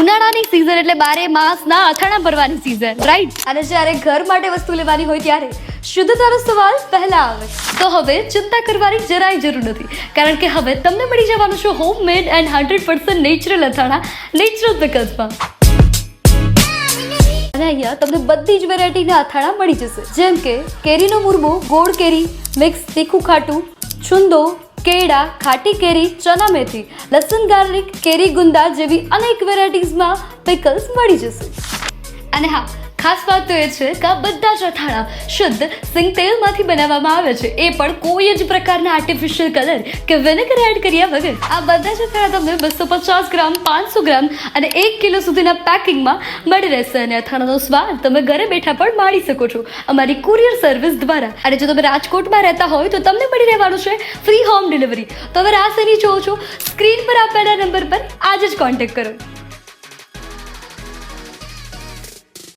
ઉનાળાની સીઝન એટલે 12 માસના અથાણા ભરવાની સીઝન, રાઈટ? અને જ્યારે ઘર માટે વસ્તુ લેવાની હોય ત્યારે શુદ્ધતાનો સવાલ પહેલા આવે. તો હવે ચિંતા કરવાની જરાય જરૂર નથી, કારણ કે હવે તમને મળી જવાનું છે હોમમેડ એન્ડ 100% નેચરલ અથાણા નેચરલ પિકલ્સમાં. અને અહીંયા તમને બધી જ વેરાયટીના અથાણા મળી જશે, જેમ કે કેરીનો મુરમો, ગોળ કેરી, મિક્સ તીખું ખાટું, છુંદો, કેળા, ખાટી કેરી, ચના મેથી, લસણ ગાર્લિક, કેરી ગુંદા જેવી અનેક વેરાયટીઝમાં પિકલ્સ મળી જશે. અને હા, ખાસ વાત તો એ છે કે આ બધા જ અથાણા શુદ્ધ સિંગ તેલમાંથી બનાવવામાં આવે છે, એ પણ કોઈ જ પ્રકારના આર્ટિફિશિયલ કલર કે વિનેગર એડ કર્યા વગર. આ બધા જ અથાણા તમને 250 ગ્રામ, 500 ગ્રામ અને 1 કિલો સુધીના પેકિંગમાં મળી રહેશે. અને અથાણાનો સ્વાદ તમે ઘરે બેઠા પણ માણી શકો છો અમારી કુરિયર સર્વિસ દ્વારા. અને જો તમે રાજકોટમાં રહેતા હોય તો તમને મળી રહેવાનું છે ફ્રી હોમ ડિલિવરી. તો હવે રાહ શેની જોવો છો? સ્ક્રીન પર આપેલા નંબર પર આજે જ કોન્ટેક્ટ કરો.